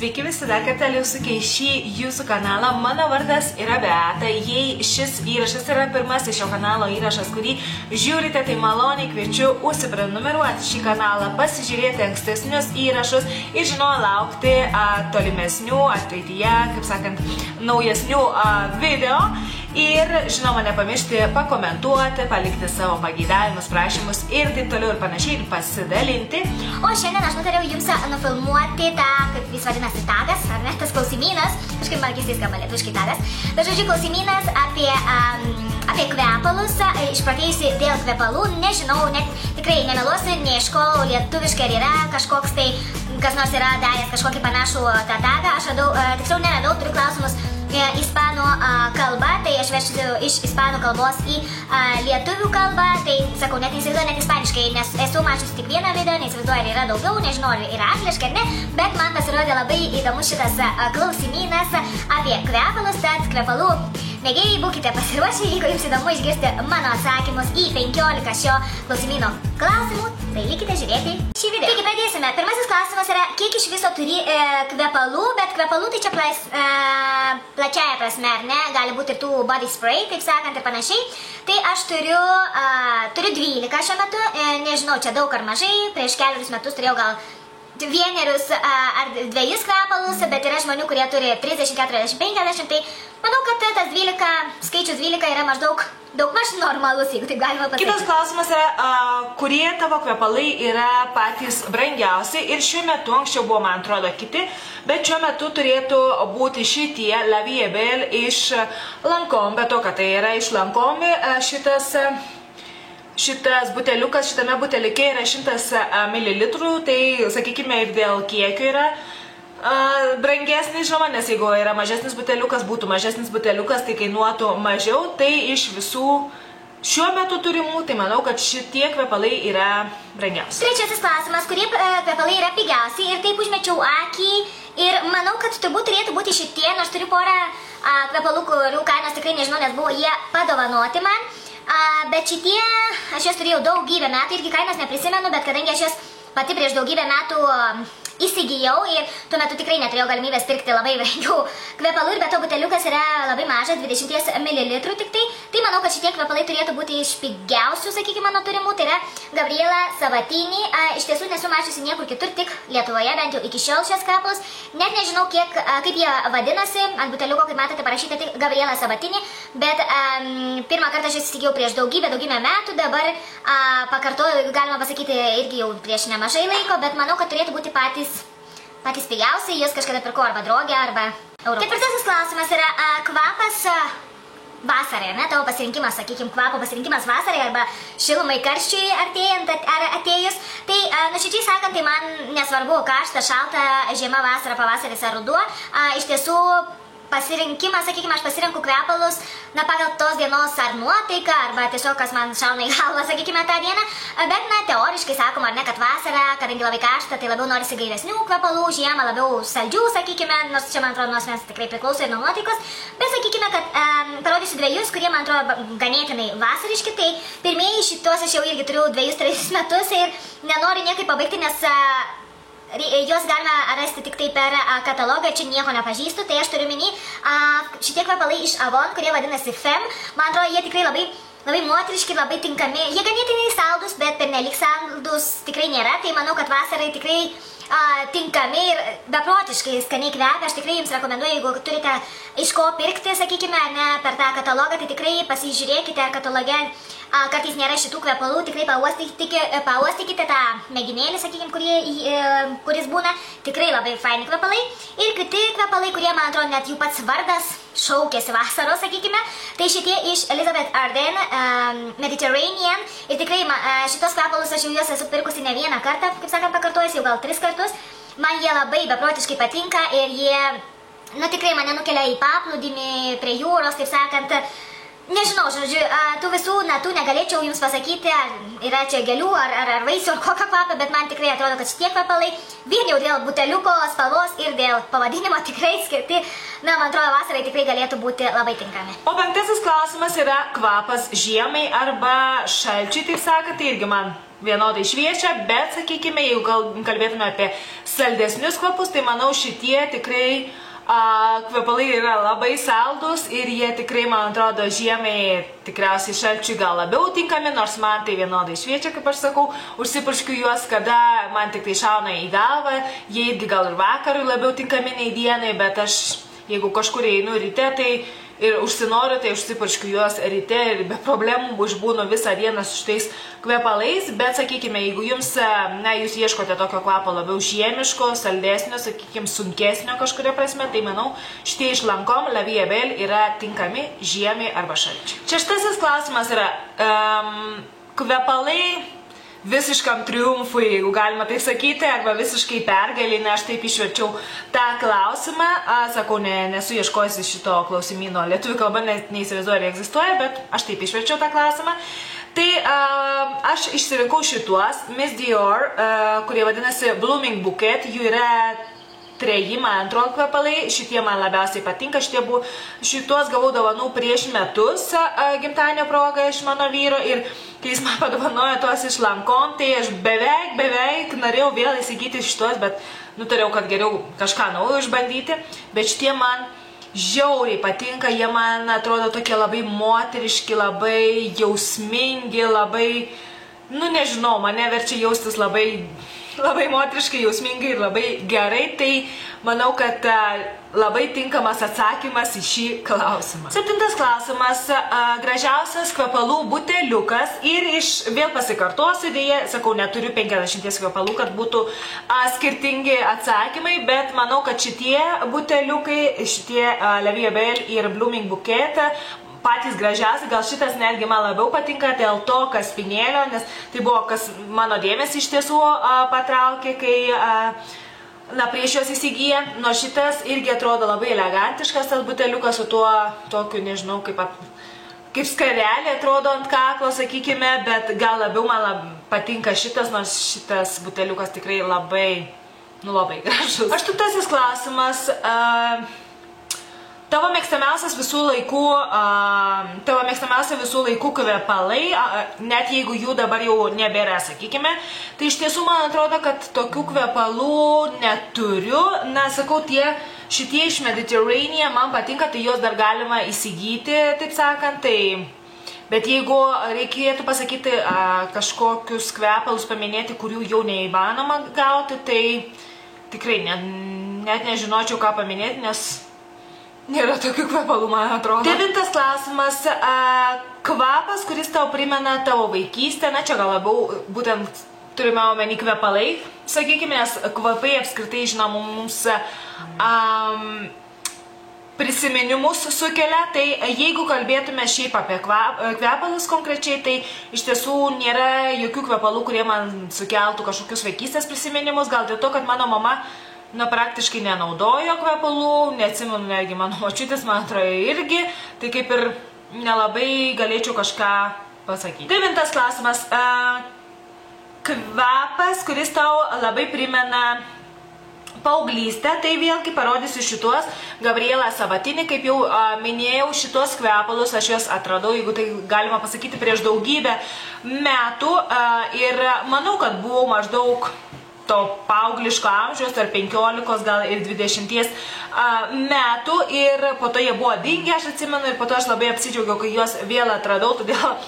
Sveiki visi, dar kartelį užsukę į šį jūsų kanalą. Mano vardas yra Beata. Jei šis įrašas yra pirmasis šio kanalo įrašas, kurį žiūrite, tai maloniai kviečiu užsiprenumeruoti šį kanalą, pasižiūrėti ankstesnius įrašus ir žinoma laukti tolimesnių, ateityje, kaip sakant, naujesnių video. Ir žinoma nepamiršti pakomentuoti, palikti savo pageidavimus, prašymus ir taip toliau ir panašiai ir pasidalinti. O šiandien aš nutariau jums nufilmuoti tą, kaip jis vadinasi, tagas, ar ne, tas klausimynas, kažkaip man keistai skamba lietuviškai tagas, bet žodžiu klausimynas apie kvepalus, išpratėjusi dėl kvepalų, nežinau, net tikrai nemeluosiu, neieškau lietuviškai ar yra kažkoks tai, kas nors yra daręs kažkokį panašų tą tagą, aš radau, tiksliau neradau, turiu klausimus ispanų kalba, tai aš verčiu iš ispanų kalbos į lietuvių kalbą, tai sakau, net neįsivaizduoju net ispaniškai, nes esu mačiusi tik vieną video, neįsivaizduoju, ar yra daugiau, nežinau, ar yra angliškai ar ne, bet man pasirodė labai įdomus šitas klausimynas apie kvepalus, tad kvepalų mėgėjai, būkite pasiruošę, jeigu jums įdomu išgirsti mano atsakymus į 15 šio klausimyno klausimų, tai likite žiūrėti šį video. Taigi pradėsime. Pirmasis klausimas yra, kiek iš viso turi kvepalų, bet kvepalų tai čia plačiaja prasme, ar ne, gali būti ir tų body spray, taip sakant, ir panašiai. Tai aš turiu 12 šiuo metu, nežinau, čia daug ar mažai, prieš kelius metus turėjau gal vienerius ar dviejus kvepalus, bet yra žmonių, kurie turi 30, 40, 50, tai manau, kad tas 12, skaičius 12 yra maždaug normalus, jeigu taip galima pasakyti. Kitas klausimas yra, kurie tavo kvepalai yra patys brangiausi ir šiuo metu, anksčiau buvo, man atrodo, kiti, bet šiuo metu turėtų būti šitie La Vie Belle iš Lancome, bet to, kad tai yra iš Lancome, šitas buteliukas, šitame butelike yra 100 ml, tai sakykime ir dėl kiekio yra brangesnis, žinoma, nes jeigu yra mažesnis buteliukas, būtų mažesnis buteliukas, tai kainuotų mažiau, tai iš visų šiuo metu turimų, tai manau, kad šitie kvepalai yra brangiausi. Trečiasis klausimas, kurie kvepalai yra pigiausi ir taip užmečiau akį ir manau, kad turbūt turėtų būti šitie, nors turiu porą kvepalų, kurių kainos tikrai nežinau, nes buvo jie padovanoti man. Bet šitie, aš juos turėjau daugybę metų, irgi kainos neprisimenu, bet kadangi aš juos pati prieš daugybę metų įsigijau ir tuo metu tikrai neturėjau galimybės pirkti labai brangių kvepalų ir be to buteliukas yra labai mažas, 20 ml tik tai manau, kad šitie kvepalai turėtų būti iš pigiausių, sakykime, mano turimų, tai yra Gabriela Sabatini, iš tiesų nesu mačiusi niekur kitur, tik Lietuvoje, bent jau iki šiol šias kvepalus, net nežinau kaip jie vadinasi, ant buteliuko, kaip matote, parašyta tik Gabriela Sabatini, bet pirmą kartą aš įsigijau prieš daugybę metų, dabar pakartoju, galima pasakyti, irgi jau prieš nemažai laiko, bet manau, kad turėtų būti patys pigiausiai, jūs kažkada pirko arba drogę, arba euro. Ketvirtasis klausimas yra kvapas vasarai, ne, tavo pasirinkimas, sakykime, kvapo pasirinkimas vasarai arba šilumai karščiui artėjant ar atėjus. Tai, nuoširdžiai sakant, tai man nesvarbu karšta, šalta, žiema, vasara, pavasaris ar ruduo. Iš tiesų, pasirinkimas, sakykime, aš pasirenku kvepalus, na, pagal tos dienos ar nuotaiką, arba tiesiog, kas man šauna į galvą, sakykime, tą dieną, bet, na, teoriškai sakoma, ar ne, kad vasara, kadangi labai karšta, tai labiau norisi gaivesnių kvepalų, žiemą labiau saldžių, sakykime, nors čia, man atrodo, nuo asmens tikrai priklauso ir nuo nuotaikos, bet, sakykime, kad parodysiu dviejus, kurie, man atrodo, ganėtinai vasariški, tai pirmieji šitos aš jau irgi turiu 2-3 metus ir nenoriu niekaip pabaigti, nes juos galima rasti tik tai per katalogą, čia nieko nepažįstu, tai aš turiu minį šitie kvepalai iš Avon, kurie vadinasi Femme. Man atrodo, jie tikrai labai moteriški, labai tinkami. Jie ganėtinai saldus, bet pernelyg saldus tikrai nėra, tai manau, kad vasarai tikrai tinkami ir beprotiškai skaniai kvepia. Aš tikrai jums rekomenduoju, jeigu turite iš ko pirkti, sakykime, ne per tą katalogą, tai tikrai pasižiūrėkite kataloge. Kartais nėra šitų kvepalų, tikrai pauostykite tą mėginėlį, sakykime, kuris būna tikrai labai faini kvepalai. Ir kiti kvepalai, kurie, man atrodo, net jų pats vardas šaukėsi vasaros, sakykime, tai šitie iš Elizabeth Arden, Mediterranean. Ir tikrai šitos kvepalus aš jau juos esu pirkusi ne vieną kartą, kaip sakant, pakartojus jau gal 3 kartus. Man jie labai beprotiškai patinka ir jie, nu tikrai mane nukelia į paplūdimį, prie jūros, taip sakant. Nežinau, žodžiu, tų visų natų negalėčiau jums pasakyti, ar yra čia gėlių, ar vaisių, ar kokio kvapą, bet man tikrai atrodo, kad šitie kvepalai vien jau dėl buteliuko spalvos ir dėl pavadinimo tikrai skirti. Na, man atrodo, vasarai tikrai galėtų būti labai tinkami. O 5. klausimas yra kvapas žiemai arba šalčiui, taip sakant, tai irgi man vienodai šviečia, bet, sakykime, jeigu kalbėtume apie saldesnius kvapus, tai manau šitie tikrai kvepalai yra labai saldus ir jie tikrai, man atrodo, žiemai tikriausiai šalčiui gal labiau tinkami, nors man tai vienodai šviečia, kaip aš sakau, užsipurškiu juos, kada man tik tai šauna į galvą, jie irgi gal ir vakarui labiau tinkami nei dienai, bet aš, jeigu kažkur einu ryte, tai ir užsinoriu, tai užsipurškiu juos ryte ir be problemų išbūnu visą dieną su šitais kvepalais, bet, sakykime, jeigu jums, jūs ieškote tokio kvapo labiau žiemiško, saldesnio, sakykime, sunkesnio kažkuria prasme, tai manau, šitie iš Lancome La Vie Belle yra tinkami žiemai arba šalčiui. 6. klausimas yra kvepalai visiškam triumfui, jeigu galima tai sakyti, arba visiškai pergalinė, aš taip išverčiau tą klausimą. Sakau, nesu ieškojusi šito klausimyno lietuvių kalba, neįsivaizduoju, ar egzistuoja, bet aš taip išverčiau tą klausimą. Tai aš išsirinkau šituos Miss Dior, kurie vadinasi Blooming Bouquet, jų yra 3, man atrodo, kvepalai, šitie man labiausiai patinka, šituos gavau dovanų prieš metus gimtadienio progą iš mano vyro ir kai jis man padovanojo tuos iš Lancome, tai aš beveik norėjau vėl įsigyti šitos, bet nutarėjau, kad geriau kažką naujo išbandyti, bet šitie man žiauriai patinka, jie man atrodo tokie labai moteriški, labai jausmingi, labai, nežinau, mane verčia jaustis labai moteriškai, jausmingai ir labai gerai, tai manau, kad labai tinkamas atsakymas į šį klausimą. 7. klausimas, gražiausias kvepalų buteliukas ir vėl pasikartosiu, dėja, sakau, neturiu 50 kvepalų, kad būtų skirtingi atsakymai, bet manau, kad šitie buteliukai, šitie La Vie Belle ir Blooming Bouquet patys gražiausi, gal šitas netgi man labiau patinka dėl to kaspinėlio, nes tai buvo, kas mano dėmesį iš tiesų patraukė, kai prieš juos įsigyja, nors šitas irgi atrodo labai elegantiškas tas buteliukas su tuo tokiu, nežinau, kaip skarelė atrodo ant kaklo, sakykime, bet gal labiau man patinka šitas, nors šitas buteliukas tikrai labai gražus. 8. klausimas. Tavo mėgstamiausia visų laikų kvepalai, net jeigu jų dabar jau nebėra, sakykime, tai iš tiesų man atrodo, kad tokių kvepalų neturiu. Na, sakau, šitie iš Mediterranean man patinka, tai juos dar galima įsigyti, taip sakant, tai... Bet jeigu reikėtų pasakyti kažkokius kvepalus paminėti, kurių jau neįmanoma gauti, tai tikrai net nežinočiau, ką paminėti, nes... Nėra tokių kvepalų, man atrodo. 9. klausimas. Kvapas, kuris tau primena tavo vaikystę. Na, čia gal labiau būtent turime omeny kvepalai. Sakykime, nes kvapai apskritai, žinoma, mums prisiminimus sukelia. Tai jeigu kalbėtume šiaip apie kvepalus konkrečiai, tai iš tiesų nėra jokių kvepalų, kurie man sukeltų kažkokius vaikystės prisiminimus. Gal dėl to, kad mano mama praktiškai nenaudojo kvepalų, neatsimenu, netgi mano močiutės, man atrodo, irgi, tai kaip ir nelabai galėčiau kažką pasakyti. 9. klausimas. Kvapas, kuris tau labai primena paauglystę, tai vėlgi parodysiu šituos Gabriela Sabatini, kaip jau minėjau, šitos kvepalus aš juos atradau, jeigu tai galima pasakyti, prieš daugybę metų ir manau, kad buvau maždaug to paaugliško amžiaus, ar 15, gal ir 20 metų ir po to jie buvo dingę, aš atsimenu, ir po to aš labai apsidžiaugiau, kai juos vėl atradau, todėl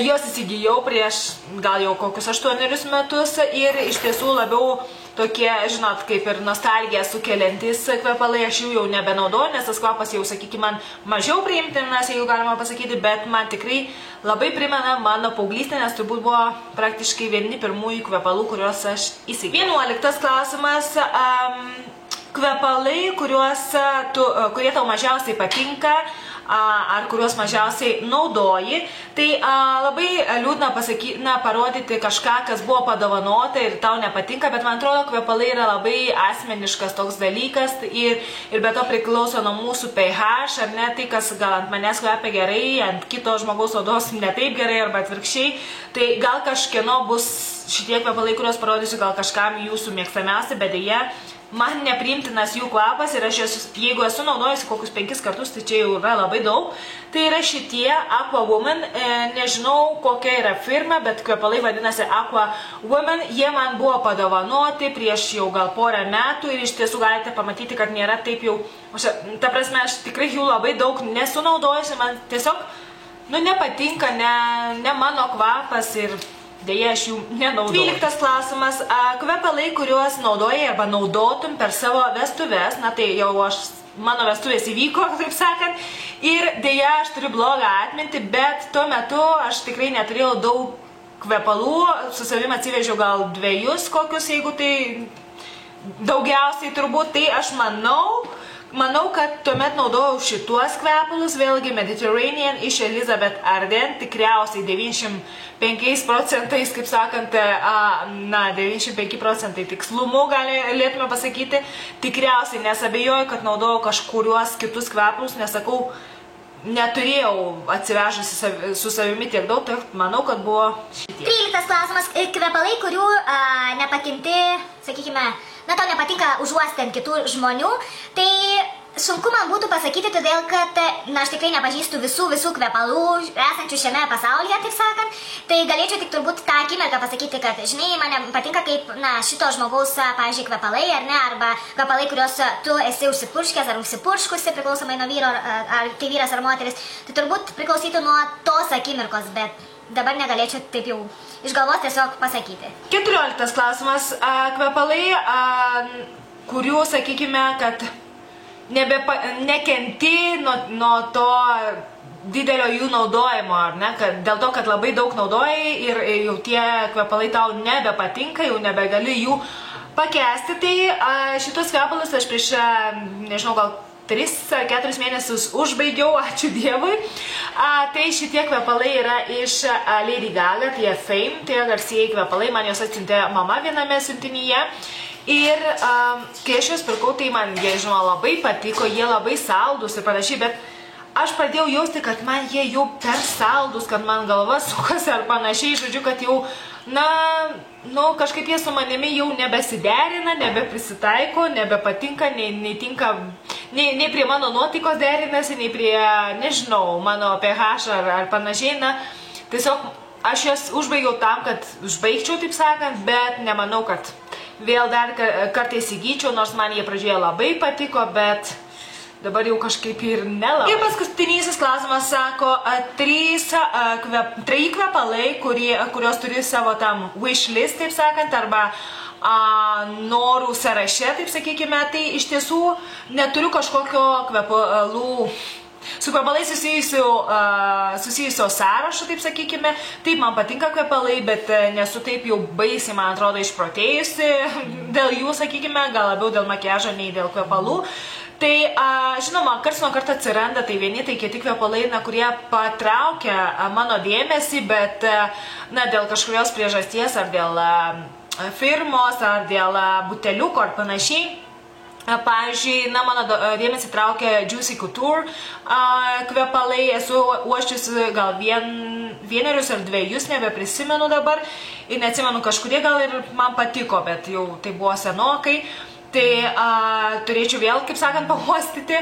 juos įsigijau prieš gal jau kokius 8 metus ir iš tiesų labiau tokie, žinot, kaip ir nostalgiją sukeliantys kvepalai, aš jų jau nebenaudoju, nes tas kvapas jau, sakykime, man mažiau priimtinas, jeigu galima pasakyti, bet man tikrai labai primena mano paauglystę, nes turbūt buvo praktiškai vieni pirmųjų kvepalų, kuriuos aš įsigijau. 11. klausimas. Kvepalai, kurie tau mažiausiai patinka, ar kuriuos mažiausiai naudoji. Tai labai liūdna parodyti kažką, kas buvo padovanota ir tau nepatinka, bet man atrodo, kvepalai yra labai asmeniškas toks dalykas ir be to priklauso nuo mūsų pH, ar ne, tai kas gal ant manęs kvepia gerai, ant kito žmogaus odos ne taip gerai arba atvirkščiai. Tai gal kažkieno bus šitie kvepalai, kuriuos parodysiu, gal kažkam jūsų mėgstamiausi, bet dėja, man nepriimtinas jų kvapas ir jeigu esu naudojusi kokius 5 kartus, tai čia jau yra labai daug. Tai yra šitie Aqua Woman, nežinau kokia yra firma, bet kvepalai vadinasi Aqua Woman. Jie man buvo padovanoti prieš jau gal porą metų ir iš tiesų galite pamatyti, kad nėra taip jau, ta prasme, aš tikrai jų labai daug nesu naudojusi, man tiesiog, nepatinka, ne mano kvapas ir dėja, aš jų nenaudoju. 12 klausimas. Kvepalai, kuriuos naudojai arba naudotum per savo vestuves, na tai jau mano vestuvės įvyko, taip sakant, ir dėja, aš turiu blogą atmintį, bet tuo metu aš tikrai neturėjau daug kvepalų, su savim atsivežiau gal 2 kokius, jeigu tai daugiausiai turbūt, tai aš manau, kad tuomet naudojau šituos kvepalus, vėlgi Mediterranean iš Elizabeth Arden, tikriausiai 95%, kaip sakant, 95% tikslumu galėtume pasakyti, tikriausiai nesabejoju, kad naudojau kažkuriuos kitus kvepalus, nesakau, neturėjau atsivežusi su savimi tiek daug, tai manau, kad buvo šitie. 13 klausimas. Kvepalai, kurių nepatinti, sakykime, tau nepatinka užuosti ant kitų žmonių, tai sunku man būtų pasakyti, todėl kad, aš tikrai nepažįstu visų kvepalų esančių šiame pasaulyje, taip sakant, tai galėčiau tik turbūt tą akimirką pasakyti, kad, žinai, man patinka kaip, šito žmogaus, pavyzdžiui, kvepalai, ar ne, arba kvepalai, kuriuos tu esi užsipurškęs ar užsipurškusi, priklausomai nuo vyro, ar tai vyras ar moteris, tai turbūt priklausytų nuo tos akimirkos, bet dabar negalėčiau taip jau iš galvos tiesiog pasakyti. 14 klausimas. Kvepalai, kurių, sakykime, kad nekenti nuo to didelio jų naudojimo, ar ne? Dėl to, kad labai daug naudojai ir jau tie kvepalai tau nebepatinka, jau nebegali jų pakęsti. Tai šitus kvepalus aš prieš, nežinau, gal 3-4 mėnesius užbaigiau, ačiū Dievui. Tai šitie kvepalai yra iš Lady Gaga, tai Fame, tai garsieji kvepalai, man jos atsiuntė mama viename siuntinyje. Ir kai aš juos pirkau, tai man jie, žinoma, labai patiko, jie labai saldus ir panašiai, bet aš pradėjau jausti, kad man jie jau per saldus, kad man galva sukasi ar panašiai, žodžiu, kad jau, kažkaip jie su manimi jau nebesiderina, nebeprisitaiko, nebepatinka, nei tinka, nei prie mano nuotaikos derinasi, nei prie, nežinau, mano pH ar panašiai, tiesiog aš jas užbaigiau tam, kad užbaigčiau, taip sakant, bet nemanau, kad vėl dar kartais įgyčiau, nors man jie pradžioje labai patiko, bet dabar jau kažkaip ir nelabai. Ir paskutinysis klausimas sako, 3 kvepalai, kurios turi savo tam wishlist, taip sakant, arba norų sąraše, taip sakykime, tai iš tiesų neturiu kažkokio kvepalų su kvepalai susijusio sąrašo, taip sakykime. Taip, man patinka kvepalai, bet nesu taip jau baisiai, man atrodo, išprotėjusi dėl jų, sakykime, gal labiau dėl makiažo nei dėl kvepalų. Tai, žinoma, karts nuo karto atsiranda tai vieni, tai kiti kvepalai, kurie patraukia mano dėmesį, bet, dėl kažkurios priežasties, ar dėl firmos, ar dėl buteliuko, ar panašiai. Pavyzdžiui, mano dėmesį traukia Juicy Couture kvepalai, esu uoščiusi gal 1 ar 2, nebeprisimenu dabar ir neatsimenu, kažkurie gal ir man patiko, bet jau tai buvo senokai, tai turėčiau vėl, kaip sakant, pauostyti.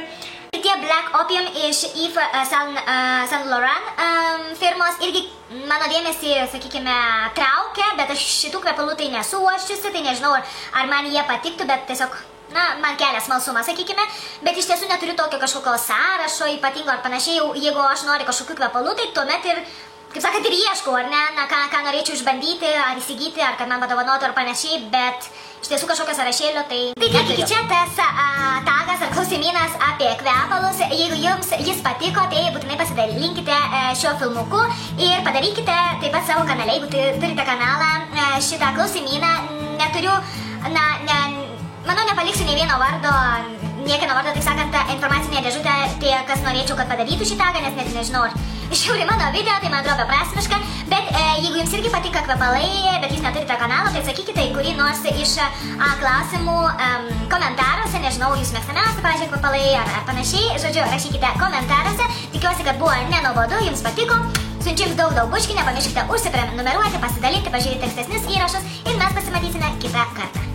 Tie Black Opium iš Yves Saint Laurent firmos irgi mano dėmesį, sakykime, traukia, bet aš šitų kvepalų tai nesu uoščiusi, tai nežinau, ar man jie patiktų, bet tiesiog man kelia smalsumą, sakykime, bet iš tiesų neturiu tokio kažkokio sąrašo ypatingo ar panašiai, jeigu aš noriu kažkokių kvepalų, tai tuomet ir, kaip sakant, ir ieškau, ar ne, ką norėčiau išbandyti, ar įsigyti, ar kad man padovanotų, ar panašiai, bet iš tiesų kažkokio sąrašėlio, tai tiek iki čia tas tagas ar klausimynas apie kvepalus. Jeigu jums jis patiko, tai būtinai pasidalinkite šiuo filmuku ir padarykite taip pat savo kanale, jeigu turite kanalą, šitą klausimyną. Neturiu, manau, nepaliksiu nei vieno vardo, niekieno vardo, taip sakant, informacinė dėžutė, tie, kas norėčiau, kad padarytų šį tagą, nes net nežinau, ar žiūri mano video, tai man atrodo beprasmiška, bet jeigu jums irgi patinka kvepalai, bet jūs neturite kanalo, tai sakykite į kurį nors iš klausimų komentaruose, nežinau, jūs mėgstamiausi, pavyzdžiui, kvepalai ar panašiai, žodžiu, rašykite komentaruose, tikiuosi, kad buvo nenuobodu, jums patiko. Siunčiu jums daug bučkių, nepamirškite užsiprenumeruoti, pasidalinti, pažiūrėti ankstesnius įrašus ir mes pasimatysime kitą kartą.